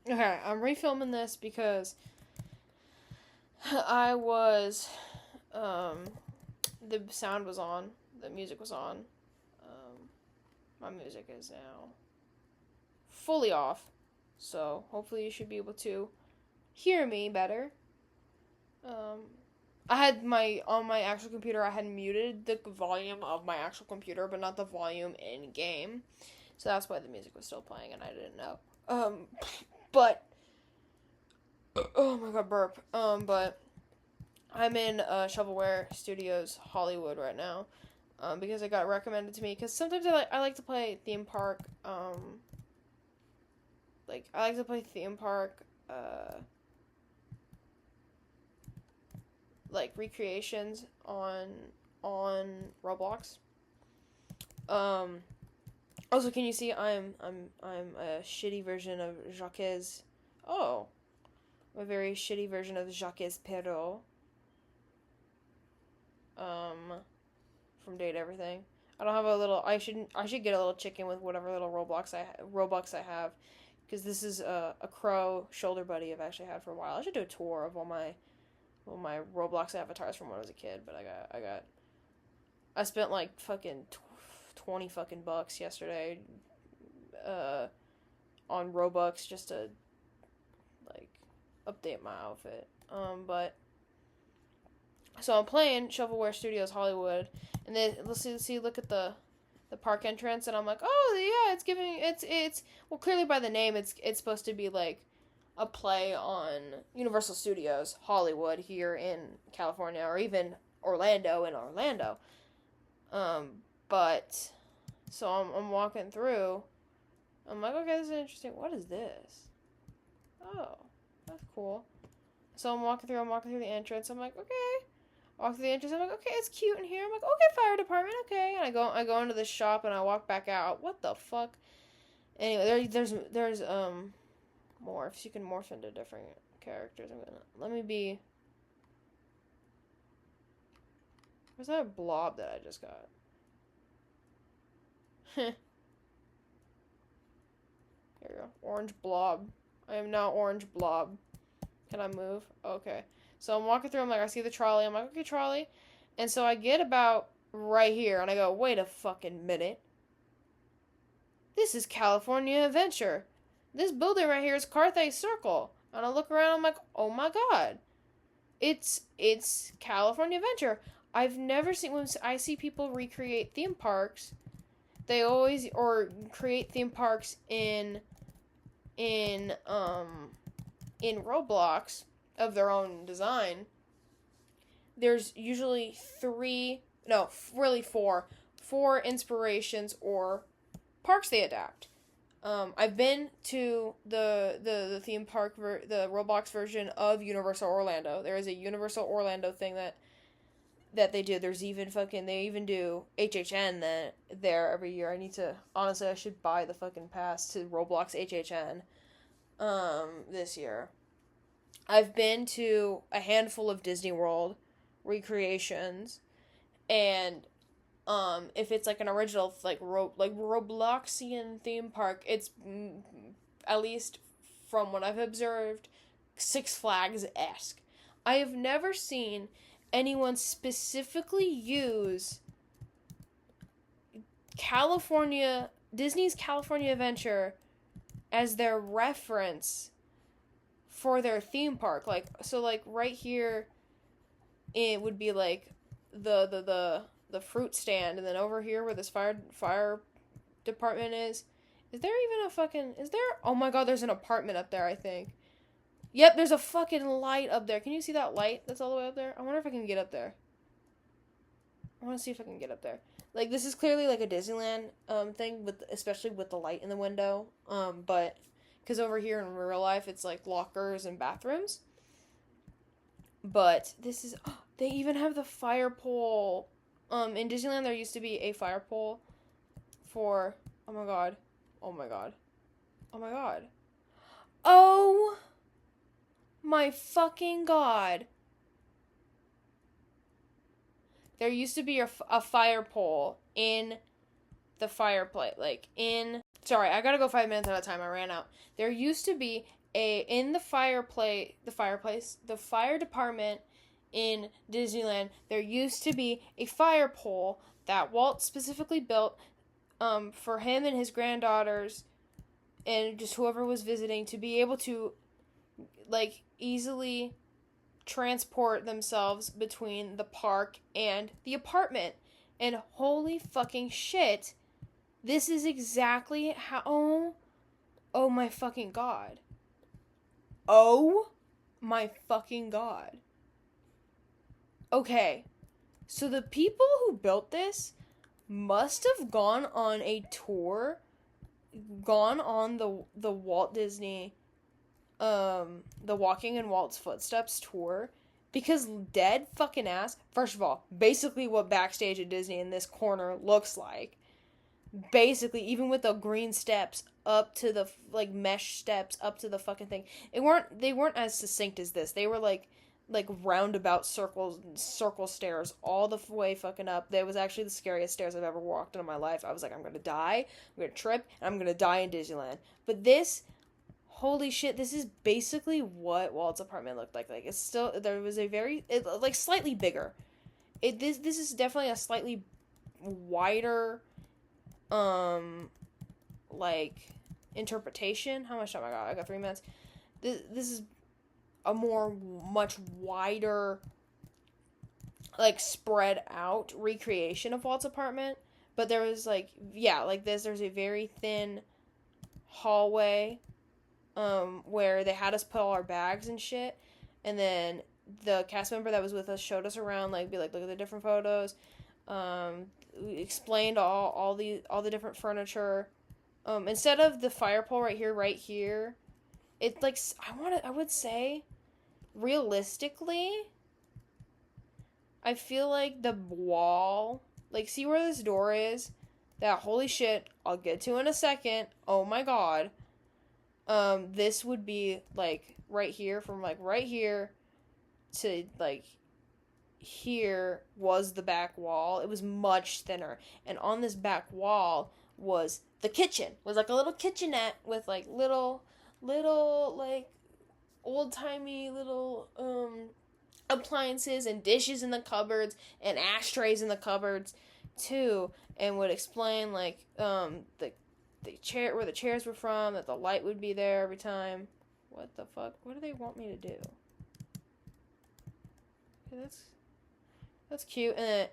Okay, I'm refilming this because I was, um, the sound was on, the music was on. My music is now fully off, so hopefully you should be able to hear me better. Um, I had on my actual computer, I had muted the volume of my actual computer, but not the volume in game. So that's why the music was still playing, and I didn't know. But oh my god, burp. But I'm in Shovelware Studios Hollywood right now, because it got recommended to me. Because sometimes I like to play theme park. Like I like to play theme park. Like recreations on Roblox. Um. Also, can you see I'm a shitty version of Jacques. Oh, a very shitty version of Jacques Perrault. From Date Everything. I don't have a little. I should get a little chicken with whatever little Robux I have, because this is a crow shoulder buddy I've actually had for a while. I should do a tour of all my Roblox avatars from when I was a kid. But I spent like fucking 20 fucking bucks yesterday, uh, on Robux just to like update my outfit. But so I'm playing Shovelware Studios Hollywood, and then let's see look at the park entrance, and I'm like, oh yeah, it's well, clearly by the name, it's supposed to be like a play on Universal Studios Hollywood here in California, or even Orlando in Orlando. But so I'm walking through. I'm like, okay, this is interesting. What is this? Oh, that's cool. So I'm walking through. I'm walking through the entrance. I'm like, okay. Walk through the entrance. I'm like, okay, it's cute in here. I'm like, okay, fire department, okay. And I go into the shop and I walk back out. What the fuck? Anyway, there's morphs. You can morph into different characters. Let me be. Where's that blob that I just got? Here we go. Orange blob. I am now orange blob. Can I move? Okay. So I'm walking through. I'm like, I see the trolley. I'm like, okay, trolley. And so I get about right here, and I go, wait a fucking minute. This is California Adventure. This building right here is Carthay Circle. And I look around. I'm like, oh my god, it's California Adventure. I've never seen when I see people recreate theme parks. They always or create theme parks in in Roblox of their own design. There's usually really four inspirations or parks they adapt. I've been to the theme park, the Roblox version of Universal Orlando. There is a Universal Orlando thing that they do. There's even they even do HHN there every year. I should buy the fucking pass to Roblox HHN this year. I've been to a handful of Disney World recreations, and if it's like an original Robloxian theme park, it's at least from what I've observed, Six Flags esque. I have never seen anyone specifically use Disney's California Adventure as their reference for their theme park. Like right here, it would be like the fruit stand, and then over here where this fire department is there even oh my god, there's an apartment up there, I think. Yep, there's a fucking light up there. Can you see that light that's all the way up there? I wonder if I can get up there. I want to see if I can get up there. Like, this is clearly like a Disneyland thing, especially with the light in the window. But because over here in real life it's like lockers and bathrooms. But this is they even have the fire pole. In Disneyland there used to be a fire pole for oh my god. Oh my god. Oh my god. Oh my fucking god. There used to be a fire pole in the fireplace. Sorry, I gotta go 5 minutes at a time. I ran out. There used to be in the fire department in Disneyland, there used to be a fire pole that Walt specifically built for him and his granddaughters and just whoever was visiting to be able to like easily transport themselves between the park and the apartment. And holy fucking shit, this is exactly how... Oh my fucking god. Oh my fucking god. Okay, so the people who built this must have gone on a tour, gone on the Walt Disney, the Walking in Walt's Footsteps tour, because dead fucking ass, first of all, basically what backstage at Disney in this corner looks like, basically, even with the green steps up to the, like, mesh steps up to the fucking thing, they weren't as succinct as this, they were like roundabout circle stairs all the way fucking up. That was actually the scariest stairs I've ever walked in my life. I was like, I'm gonna die, I'm gonna trip, and I'm gonna die in Disneyland. But this, holy shit, this is basically what Walt's apartment looked like. Like, it's still, there was a very, like, slightly bigger. This is definitely a slightly wider, like, interpretation. How much time I got? I got 3 minutes. This is a much wider, like, spread out recreation of Walt's apartment. But there was, like, yeah, like this, there's a very thin hallway, where they had us put all our bags and shit. And then the cast member that was with us showed us around, like, be like, look at the different photos. We explained all the different furniture. Instead of the fire pole right here, it's like, I would say, realistically, I feel like the wall, like, see where this door is? That, holy shit, I'll get to in a second. Oh my god. This would be, like, right here, from, like, right here to, like, here was the back wall. It was much thinner. And on this back wall was the kitchen. It was, like, a little kitchenette with, like, little, like, old-timey little, appliances and dishes in the cupboards and ashtrays in the cupboards, too. And would explain, like, the chair, where the chairs were from, that the light would be there every time. What the fuck? What do they want me to do? Okay, that's cute. And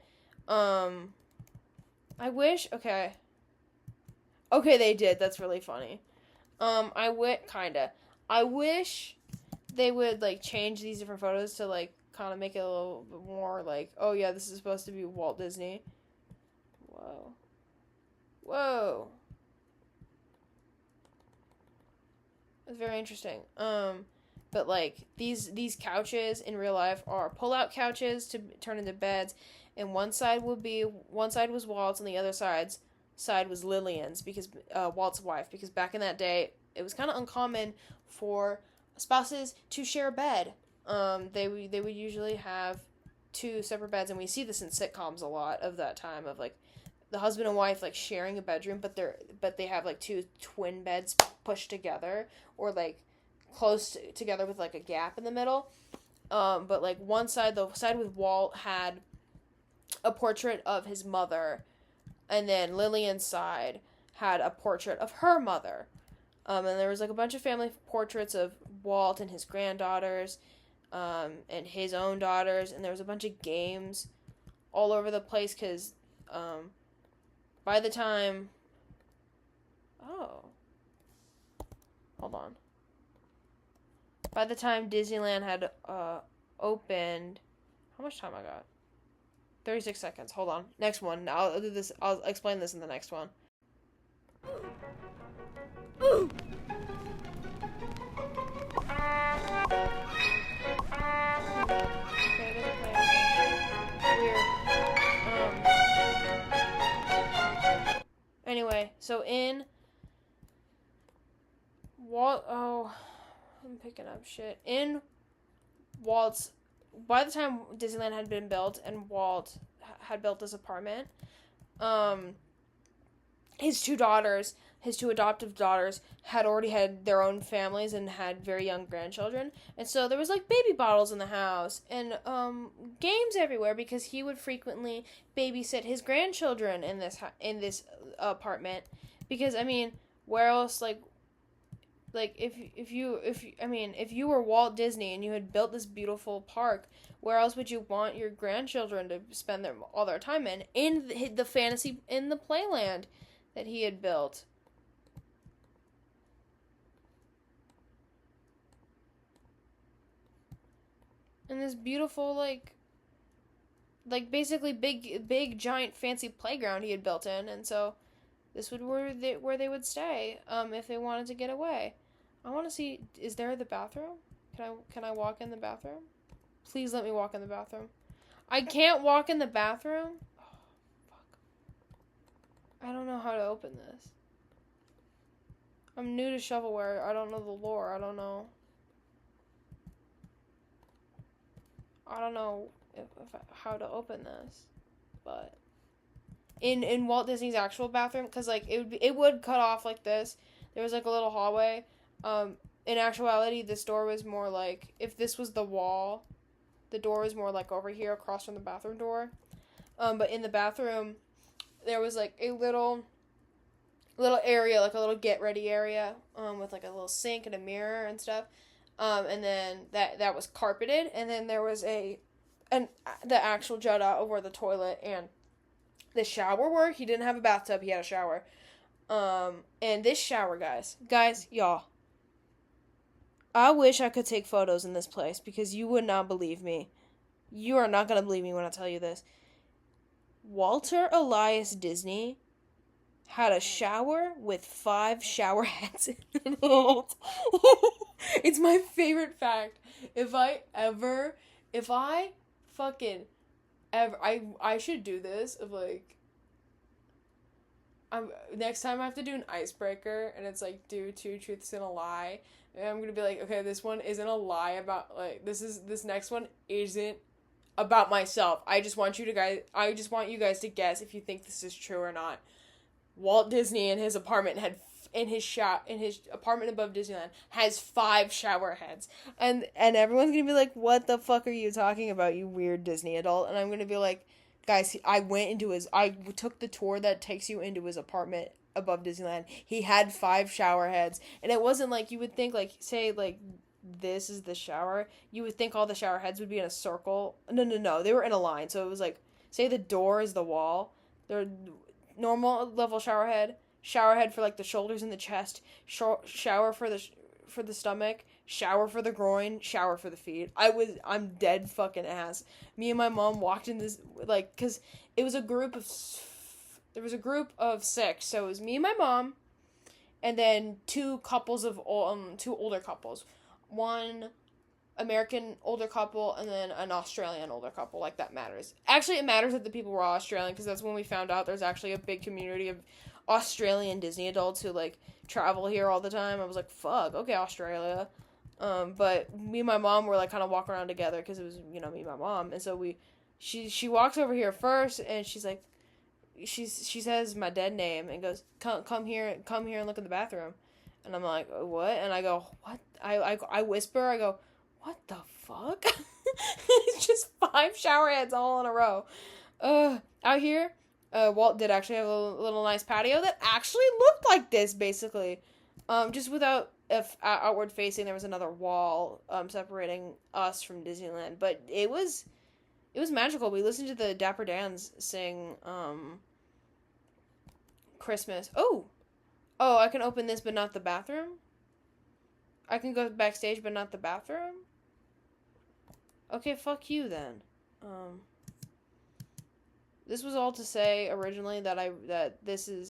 I wish, okay, they did. That's really funny. I wish they would, like, change these different photos to, like, kind of make it a little bit more, like, oh yeah, this is supposed to be Walt Disney. Whoa. It's very interesting. But, like, these couches in real life are pull-out couches to turn into beds, and one side was Walt's, and the other side was Lillian's, because Walt's wife, because back in that day, it was kind of uncommon for spouses to share a bed. They would usually have 2 separate beds, and we see this in sitcoms a lot of that time, of, like, the husband and wife, like, sharing a bedroom, but they have, like, 2 twin beds pushed together, or, like, close together with, like, a gap in the middle. But, like, the side with Walt had a portrait of his mother, and then Lillian's side had a portrait of her mother. And there was, like, a bunch of family portraits of Walt and his granddaughters, and his own daughters, and there was a bunch of games all over the place, because, by the time... Oh. Hold on. By the time Disneyland had opened... How much time I got? 36 seconds. Hold on. Next one. I'll do this. I'll explain this in the next one. Ooh. Weird. Anyway, so in Walt, I'm picking up shit. In Walt's, by the time Disneyland had been built and Walt had built this apartment, his 2 daughters his two adoptive daughters had already had their own families and had very young grandchildren, and so there was like baby bottles in the house and games everywhere because he would frequently babysit his grandchildren in this apartment. Because I mean, where else like if you were Walt Disney and you had built this beautiful park, where else would you want your grandchildren to spend all their time in the fantasy in the playland that he had built? And this beautiful like basically big giant fancy playground he had built in, and so this would where they would stay if they wanted to get away. I want to see, is there the bathroom? Can I walk in the bathroom? Please let me walk in the bathroom. I can't walk in the bathroom? Oh, fuck. I don't know how to open this. I'm new to shovelware. I don't know the lore. I don't know how to open this. But in Walt Disney's actual bathroom, because like it would cut off like this. There was like a little hallway. In actuality, this door was more like, if this was the wall, the door was more like over here across from the bathroom door. But in the bathroom, there was like a little area, like a little get ready area, with like a little sink and a mirror and stuff. And then that was carpeted, and then there was the actual jut out over the toilet, and the shower where he didn't have a bathtub, he had a shower. And this shower, guys, y'all, I wish I could take photos in this place because you would not believe me. You are not going to believe me when I tell you this. Walter Elias Disney had a shower with 5 shower heads in it. It's my favorite fact. If I should do this of like, next time I have to do an icebreaker and it's like do 2 truths and a lie. And I'm gonna be like, okay, this one isn't a lie about like this next one isn't about myself. I just want you guys to guess if you think this is true or not. Walt Disney in his apartment in his apartment above Disneyland has 5 shower heads. And everyone's gonna be like, what the fuck are you talking about, you weird Disney adult? And I'm gonna be like, guys, I took the tour that takes you into his apartment above Disneyland. He had 5 shower heads, and it wasn't like you would think, like, say, like, this is the shower. You would think all the shower heads would be in a circle. No, they were in a line. So it was like, say the door is the wall. They're normal level shower head for like the shoulders and the chest, shower for the stomach, shower for the groin, shower for the feet. I'm dead fucking ass. Me and my mom walked in this, like, cause it was there was a group of 6, so it was me and my mom, and then 2 older couples, one American older couple, and then an Australian older couple. Like, that matters. Actually, it matters that the people were Australian, because that's when we found out there's actually a big community of Australian Disney adults who, like, travel here all the time. I was like, fuck, okay, Australia. But me and my mom were, like, kind of walking around together, because it was, me and my mom, and so she walks over here first, and she's like, she says my dead name, and goes, come here and look at the bathroom. And I'm like, what? And I go, what? I whisper, I go, what the fuck? It's just 5 shower heads all in a row. Out here, Walt did actually have a little nice patio that actually looked like this, basically. Just without outward facing, there was another wall separating us from Disneyland. But it was magical. We listened to the Dapper Dans sing Christmas. Oh, I can open this but not the bathroom? I can go backstage but not the bathroom? Okay, fuck you then. This was all to say originally that this is